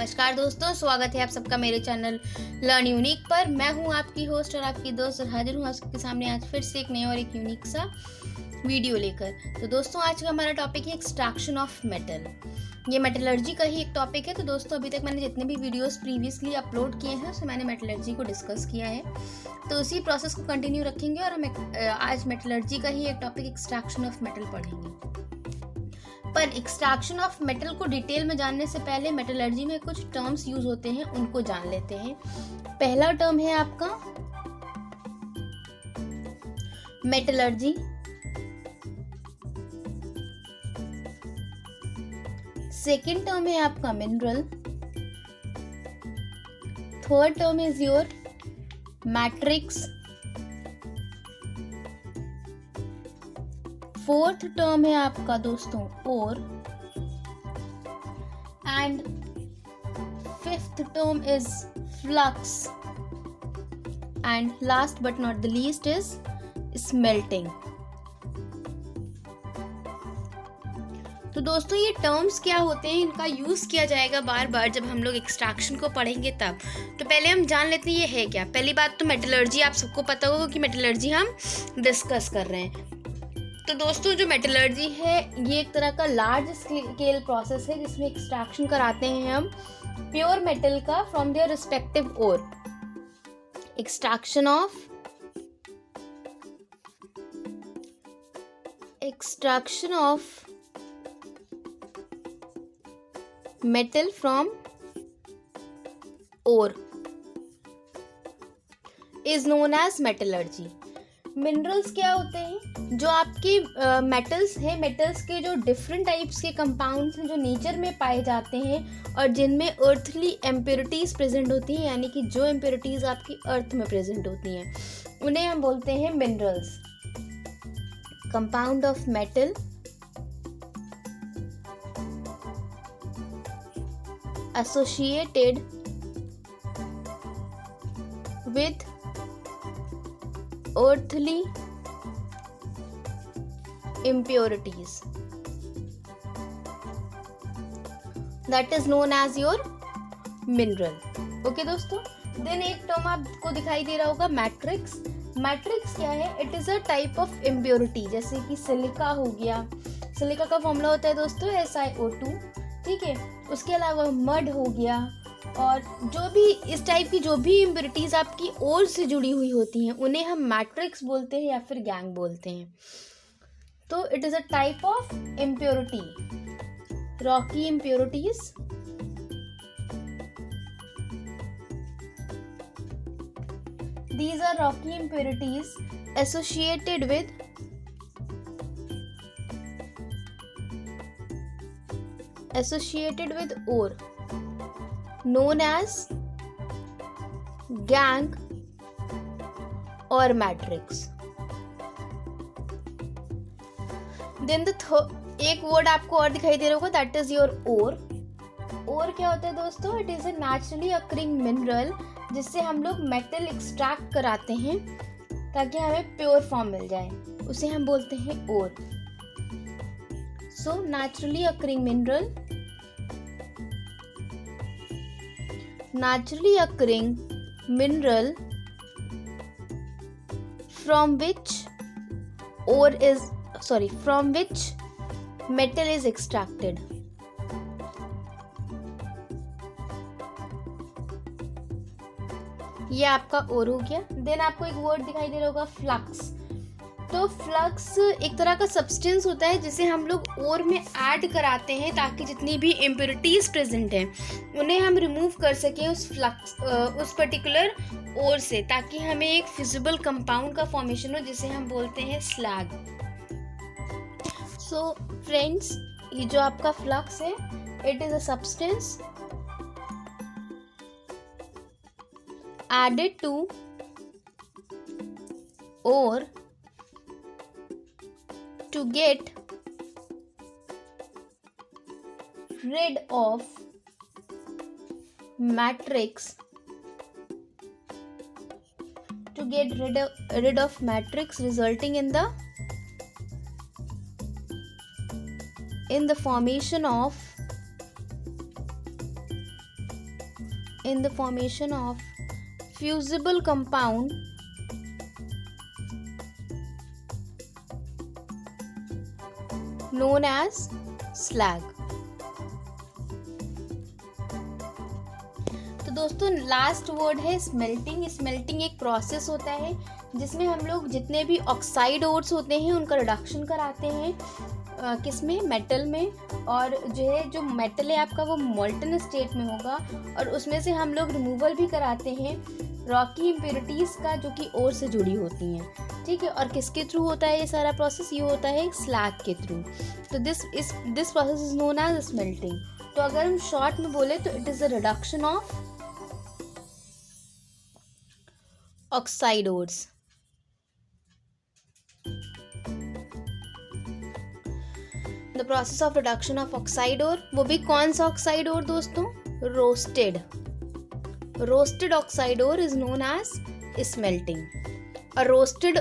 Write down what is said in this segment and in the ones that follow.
नमस्कार दोस्तों, स्वागत है आप सबका मेरे चैनल लर्न यूनिक पर। मैं हूं आपकी होस्ट और आपकी दोस्त और हाजिर हूं आप सबके सामने आज फिर से एक नया और एक यूनिक सा वीडियो लेकर। तो दोस्तों, आज का हमारा टॉपिक है एक्सट्रैक्शन ऑफ मेटल। ये मेटलर्जी का ही एक टॉपिक है। तो दोस्तों, अभी तक मैंने जितने भी वीडियोस प्रीवियसली अपलोड किए हैं उसमें मैंने मेटलर्जी को डिस्कस किया है, तो उसी प्रोसेस को कंटिन्यू रखेंगे और हम आज मेटलर्जी का ही एक टॉपिक एक्सट्रैक्शन ऑफ मेटल पढ़ेंगे। पर एक्सट्रैक्शन ऑफ मेटल को डिटेल में जानने से पहले मेटलर्जी में कुछ टर्म्स यूज होते हैं, उनको जान लेते हैं। पहला टर्म है आपका मेटलर्जी, सेकेंड टर्म है आपका mineral, third term is your matrix, fourth term है आपका दोस्तों ore, and fifth term is flux, and last but not the least is smelting. तो दोस्तों, ये टर्म्स क्या होते हैं, इनका यूज किया जाएगा बार बार जब हम लोग एक्सट्रैक्शन को पढ़ेंगे तब। तो पहले हम जान लेते हैं ये है क्या। पहली बात तो मेटलर्जी, आप सबको पता होगा कि मेटलर्जी हम डिस्कस कर रहे हैं। तो दोस्तों, जो मेटलर्जी है ये एक तरह का लार्ज स्केल प्रोसेस है जिसमें एक्सट्रैक्शन कराते हैं हम प्योर मेटल का from their respective ore. Extraction of metal from ore is known as metallurgy. Minerals क्या होते हैं? जो आपके मेटल्स हैं, मेटल्स के जो डिफरेंट टाइप्स के कंपाउंड्स हैं जो नेचर में पाए जाते हैं और जिनमें अर्थली इम्प्योरिटीज प्रेजेंट होती हैं, यानी कि जो इम्प्योरिटीज आपकी अर्थ में प्रेजेंट होती हैं, उन्हें हम बोलते हैं minerals. Compound of metal associated with earthly impurities, that is known as your mineral. Okay दोस्तों, देन एक टर्म आपको दिखाई दे रहा होगा मैट्रिक्स। मैट्रिक्स क्या है? It is a type of impurity, जैसे कि सिलिका हो गया। सिलिका का फॉर्मूला होता है दोस्तों SiO2, ठीक है। उसके अलावा मड हो गया, और जो भी इस टाइप की जो भी इम्प्योरिटीज आपकी ओर से जुड़ी हुई होती हैं उन्हें हम मैट्रिक्स बोलते हैं या फिर गैंग बोलते हैं। तो it is a type of impurity, Rocky impurities, these are rocky impurities associated with ore known as gang or matrix. Then एक वर्ड आपको और दिखाई दे रहा होगा, दैट इज योर ओर। ओर क्या होता है दोस्तों? It is a naturally occurring mineral जिससे हम लोग मेटल एक्सट्रैक्ट कराते हैं ताकि हमें प्योर फॉर्म मिल जाए, उसे हम बोलते हैं ore. So naturally occurring mineral, from which metal is extracted. ये आपका ओर हो गया। देन आपको एक वर्ड दिखाई दे रहा होगा फ्लक्स। तो फ्लक्स एक तरह का सब्सटेंस होता है जिसे हम लोग ओर में ऐड कराते हैं ताकि जितनी भी इम्प्योरिटीज प्रेजेंट हैं उन्हें हम रिमूव कर सकें उस पर्टिकुलर ओर से, ताकि हमें एक फिजिबल कंपाउंड का फॉर्मेशन हो जिसे हम बोलते हैं स्लैग। सो फ्रेंड्स, ये जो आपका फ्लक्स है, it is a substance added to ore to get rid of matrix, resulting in the formation of in the formation of fusible compound known as slag. तो दोस्तों लास्ट वर्ड है smelting. Smelting एक process होता है जिसमें हम लोग जितने भी ऑक्साइड ओर्स होते हैं उनका रिडक्शन कराते हैं. किसमें? मेटल में. और जो मेटल है आपका वो मोल्टन स्टेट में होगा और उसमें से हम लोग रिमूवल भी कराते हैं रॉकी इम्प्योरिटीज़ का जो कि ओर से जुड़ी होती हैं. ठीक है. और किसके थ्रू होता है ये सारा प्रोसेस? ये होता है स्लैग के थ्रू. तो this process is known as smelting. तो अगर हम शॉर्ट में बोले तो it is a reduction of oxide ores. The process of reduction of oxide ore. वो भी कौन सा ऑक्साइड ओर दोस्तों? Roasted. Roasted oxide ore is known as smelting. और रोस्टेड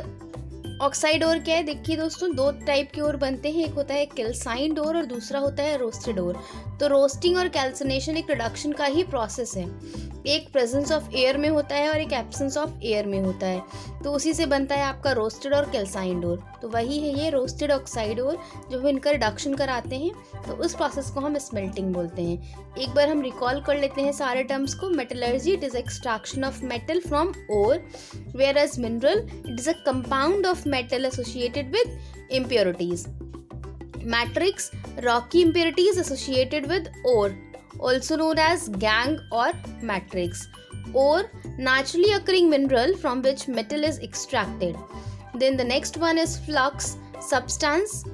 ऑक्साइड ओर क्या है? देखिए दोस्तों दो टाइप के ओर बनते हैं. एक होता है कैल्साइंड ओर और दूसरा होता है रोस्टेड ओर. तो रोस्टिंग और कैल्सिनेशन एक रिडक्शन का ही प्रोसेस है. एक प्रेजेंस ऑफ एयर में होता है और एक एब्सेंस ऑफ एयर में होता है. तो उसी से बनता है आपका रोस्टेड और कैल्साइंड ओर. तो वही है ये रोस्टेड ऑक्साइड ओर. जब हम इनका रिडक्शन कराते हैं तो उस प्रोसेस को हम स्मेल्टिंग बोलते हैं. एक बार हम रिकॉल कर लेते हैं सारे टर्म्स को. Metallurgy, it is extraction of metal from ore, whereas mineral it is a compound of metal associated with impurities. Matrix, rocky impurities associated with ore, also known as gangue or matrix. Ore, naturally occurring mineral from which metal is extracted. Then the next one is flux, substances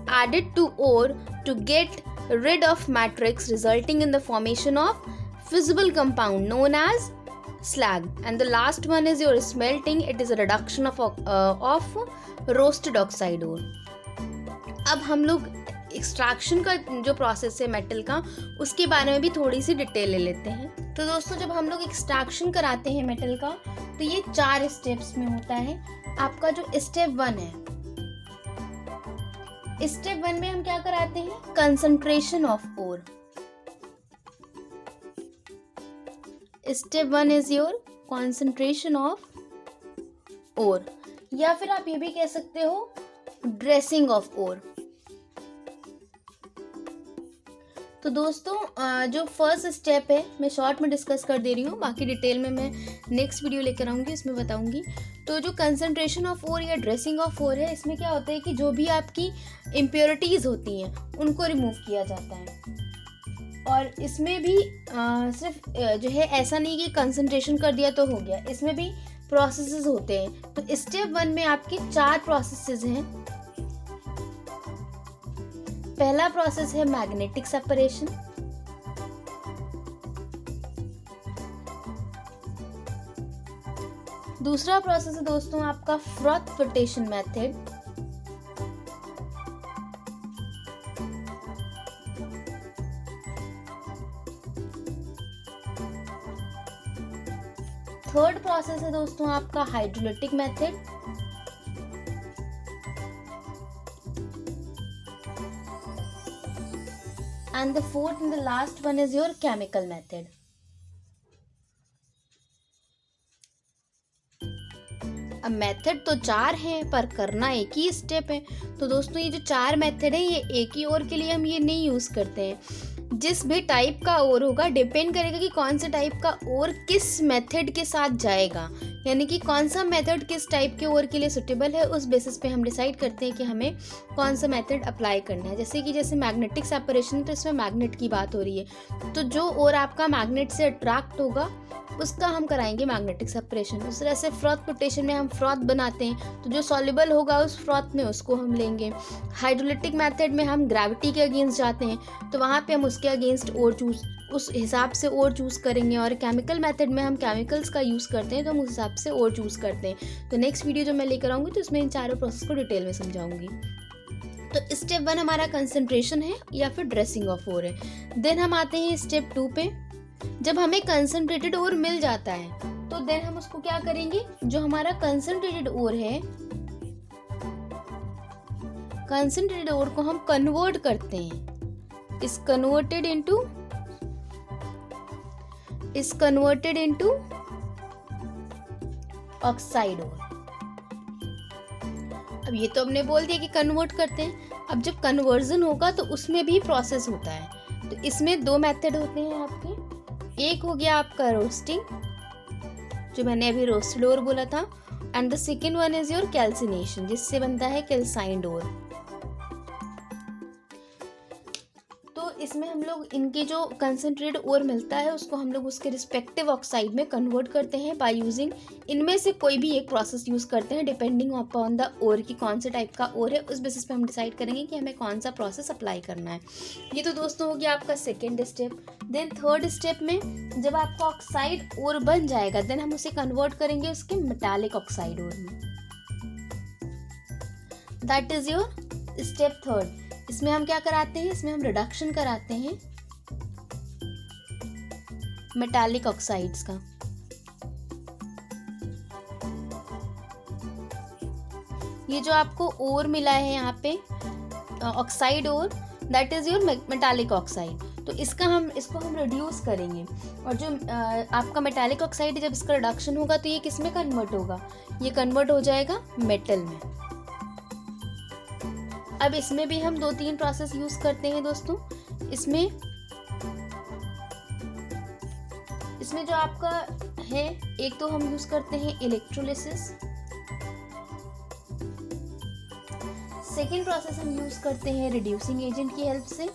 added to ore to get rid of matrix, resulting in the formation of fusible compound known as slag. And the last one is your smelting. It is a reduction of roasted oxide ore. अब हम लोग extraction का जो process है metal का उसके बारे में भी थोड़ी सी डिटेल ले लेते हैं. तो दोस्तों जब हम लोग एक्सट्रैक्शन कराते हैं मेटल का तो ये 4 स्टेप्स में होता है. आपका जो स्टेप 1 है, स्टेप 1 में हम क्या कराते हैं? Concentration of ore. Step 1 is your concentration of ore, या फिर आप ये भी कह सकते हो ड्रेसिंग ऑफ ओर. तो दोस्तों जो फर्स्ट स्टेप है मैं शॉर्ट में डिस्कस कर दे रही हूँ, बाकी डिटेल में मैं नेक्स्ट वीडियो लेकर आऊँगी, इसमें बताऊँगी. तो जो कंसंट्रेशन ऑफ ओर या ड्रेसिंग ऑफ ओर है, इसमें क्या होता है कि जो भी आपकी इम्प्योरिटीज़ होती हैं उनको रिमूव किया जाता है. और इसमें भी सिर्फ जो है ऐसा नहीं कि कंसंट्रेशन कर दिया तो हो गया, इसमें भी प्रोसेसेस होते हैं. तो स्टेप 1 में आपके 4 प्रोसेसेस हैं. पहला प्रोसेस है मैग्नेटिक सेपरेशन. दूसरा प्रोसेस है दोस्तों आपका froth flotation method. Third process है दोस्तों आपका hydrolytic method. And the fourth and the last one is your chemical method. अब मेथड तो 4 हैं पर करना एक ही स्टेप है. तो दोस्तों ये जो 4 मेथड है ये एक ही ओर के लिए हम ये नहीं यूज़ करते हैं. जिस भी टाइप का ओर होगा डिपेंड करेगा कि कौन से टाइप का ओर किस मेथड के साथ जाएगा, यानी कि कौन सा मेथड किस टाइप के ओर के लिए सुटेबल है. उस बेसिस पे हम डिसाइड करते हैं कि हमें कौन सा मेथड अप्लाई करना है. जैसे मैग्नेटिक सेपरेशन, तो इसमें मैग्नेट की बात हो रही है, तो जो ओर आपका मैग्नेट से अट्रैक्ट होगा उसका हम कराएंगे मैग्नेटिक सेपरेशन. उस तरह से फ्रॉथ फ्लोटेशन में हम फ्रॉथ बनाते हैं, तो जो सॉल्युबल होगा उस फ्रॉथ में उसको हम लेंगे. हाइड्रोलिटिक मेथड में हम ग्रेविटी के अगेंस्ट जाते हैं, तो वहाँ पे हम उसके अगेंस्ट ओर चूज उस हिसाब से ओर चूज़ करेंगे. और केमिकल मेथड में हम केमिकल्स का यूज़ करते हैं, तो हम उस हिसाब से ओर चूज़ करते हैं. तो नेक्स्ट वीडियो जो मैं लेकर आऊँगी तो इसमें इन चारों प्रोसेस को डिटेल में समझाऊंगी. तो स्टेप 1 हमारा कंसंट्रेशन है या फिर ड्रेसिंग ऑफ ओर है. देन हम आते हैं स्टेप 2 पे. जब हमें कंसंट्रेटेड ओर मिल जाता है तो देन हम उसको क्या करेंगे, जो हमारा कंसंट्रेटेड ओर है, कंसंट्रेटेड ओर को हम कन्वर्ट करते हैं. Is converted into is converted into oxide ore. अब ये तो हमने बोल दिया कि कन्वर्ट करते हैं। अब जब कन्वर्जन होगा तो उसमें भी प्रोसेस होता है। तो इसमें दो मेथड होते हैं आपके। एक हो गया आपका रोस्टिंग, जो मैंने अभी रोस्टेड ओर बोला था, and the second one is your calcination, जिससे बनता है कैल्साइंड ओर। तो इसमें हम लोग इनके जो कंसंट्रेट ओर मिलता है उसको हम लोग उसके रिस्पेक्टिव ऑक्साइड में कन्वर्ट करते हैं बाय यूजिंग, इनमें से कोई भी एक प्रोसेस यूज करते हैं डिपेंडिंग अपॉन द ओर की कौन से टाइप का ओर है। उस बेसिस पे हम डिसाइड करेंगे कि हमें कौन सा प्रोसेस अप्लाई करना है। ये तो दोस्तों हो गया आपका second step. Then third step में जब आपका ऑक्साइड ओर बन जाएगा देन हम उसे कन्वर्ट करेंगे उसके मेटालिक ऑक्साइड ओर में। That is your step third. इसमें हम क्या कराते हैं, इसमें हम रिडक्शन कराते हैं मेटालिक ऑक्साइड्स का। ये जो आपको ओर मिला है यहाँ पे oxide ore, that is your metallic oxide. तो इसको हम रिड्यूस करेंगे, और जो आपका मेटालिक ऑक्साइड जब इसका रिडक्शन होगा तो ये किस में कन्वर्ट होगा, ये कन्वर्ट हो जाएगा मेटल में। अब इसमें भी हम 2-3 प्रोसेस यूज करते हैं दोस्तों। इसमें जो आपका है, एक तो हम यूज करते हैं इलेक्ट्रोलिसिस, सेकेंड प्रोसेस हम यूज करते हैं रिड्यूसिंग एजेंट की हेल्प से,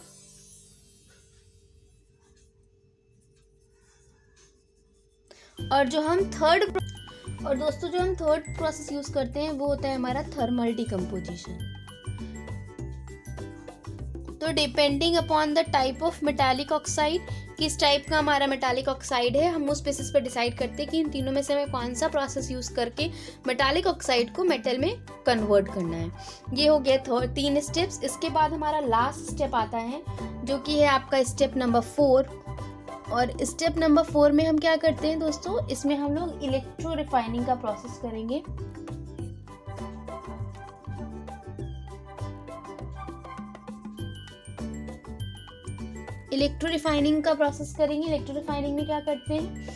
और जो हम थर्ड प्रोसेस यूज करते हैं वो होता है हमारा थर्मल डिकम्पोजिशन। तो depending upon the type of metallic oxide, किस टाइप का हमारा मेटालिक ऑक्साइड है, हम उस बेसिस पर डिसाइड करते हैं कि इन तीनों में से हमें कौन सा प्रोसेस यूज करके मेटालिक ऑक्साइड को मेटल में कन्वर्ट करना है। ये हो गया 3 स्टेप्स। इसके बाद हमारा लास्ट स्टेप आता है जो कि है आपका स्टेप नंबर 4। और स्टेप नंबर 4 में हम क्या करते हैं दोस्तों, इसमें हम लोग इलेक्ट्रो रिफाइनिंग का प्रोसेस करेंगे। इलेक्ट्रो रिफाइनिंग में क्या करते हैं,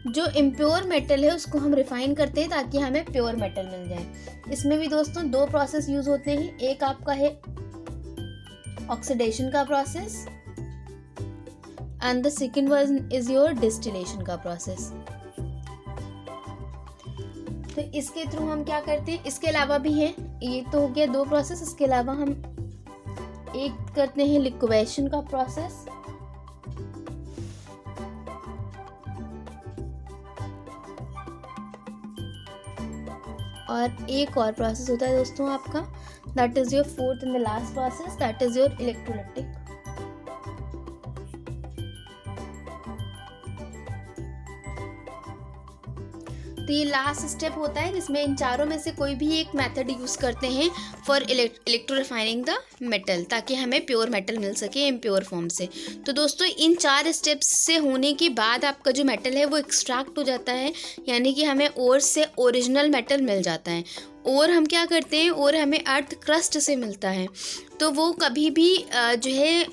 जो इम्प्योर मेटल है उसको हम रिफाइन करते हैं ताकि हमें प्योर मेटल मिल जाए। इसमें भी दोस्तों 2 प्रोसेस यूज होते हैं। एक आपका है ऑक्सीडेशन का process and the second one is your distillation का प्रोसेस। तो इसके थ्रू हम क्या करते हैं, इसके अलावा भी है, ये तो हो गया 2 प्रोसेस। इसके अलावा हम एक करते हैं लिक्विडेशन का प्रोसेस, और एक और प्रोसेस होता है दोस्तों आपका, that is your fourth and the last process, that is your electrolytic. तो ये लास्ट स्टेप होता है जिसमें इन चारों में से कोई भी एक मेथड यूज करते हैं for electro refining the metal, ताकि हमें प्योर मेटल मिल सके इम्प्योर फॉर्म से। तो दोस्तों इन 4 स्टेप्स से होने के बाद आपका जो मेटल है वो एक्सट्रैक्ट हो जाता है, यानी कि हमें ओर से ओरिजिनल मेटल मिल जाता है। और हम क्या करते हैं, और हमें अर्थ क्रस्ट से मिलता है, तो वो कभी भी जो है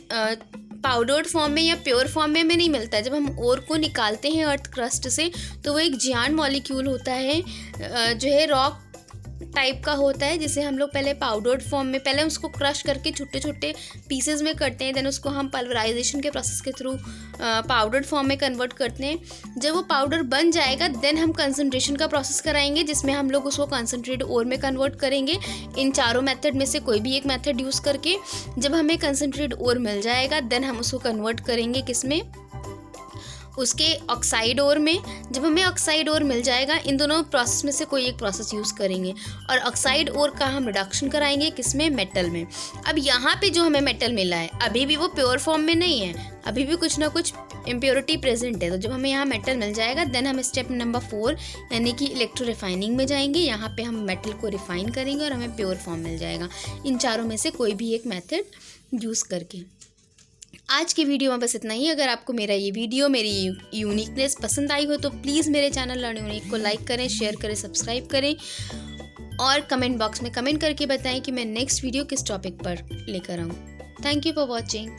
पाउडर्ड फॉर्म में या प्योर फॉर्म में नहीं मिलता है। जब हम ओर को निकालते हैं अर्थ क्रस्ट से तो वो एक जियान मॉलिक्यूल होता है, जो है रॉक टाइप का होता है, जिसे हम लोग पहले पाउडर्ड फॉर्म में, पहले उसको क्रश करके छोटे छोटे पीसेस में करते हैं, देन उसको हम पल्वराइजेशन के प्रोसेस के थ्रू पाउडर्ड फॉर्म में कन्वर्ट करते हैं। जब वो पाउडर बन जाएगा देन हम कंसंट्रेशन का प्रोसेस कराएंगे, जिसमें हम लोग उसको कंसंट्रेट ओर में कन्वर्ट करेंगे। इन चारों मेथड में से कोई भी एक मेथड यूज़ करके जब हमें कंसंट्रेट ओर मिल जाएगा देन हम उसको कन्वर्ट करेंगे किस में, उसके ऑक्साइड ओर में। जब हमें ऑक्साइड ओर मिल जाएगा इन दोनों प्रोसेस में से कोई एक प्रोसेस यूज़ करेंगे, और ऑक्साइड ओर का हम रिडक्शन कराएंगे किस में, मेटल में। अब यहाँ पे जो हमें मेटल मिला है अभी भी वो प्योर फॉर्म में नहीं है, अभी भी कुछ ना कुछ इम्प्योरिटी प्रेजेंट है। तो जब हमें यहाँ मेटल मिल जाएगा देन हम स्टेप नंबर 4 यानी कि इलेक्ट्रो रिफाइनिंग में जाएंगे। यहाँ पे हम मेटल को रिफाइन करेंगे और हमें प्योर फॉर्म मिल जाएगा, इन चारों में से कोई भी एक मेथड यूज़ करके। आज की वीडियो में बस इतना ही। अगर आपको मेरा ये वीडियो, मेरी यूनिकनेस पसंद आई हो तो प्लीज़ मेरे चैनल लर्न यूनिक को लाइक करें, शेयर करें, सब्सक्राइब करें, और कमेंट बॉक्स में कमेंट करके बताएं कि मैं नेक्स्ट वीडियो किस टॉपिक पर लेकर आऊँ। Thank you for watching.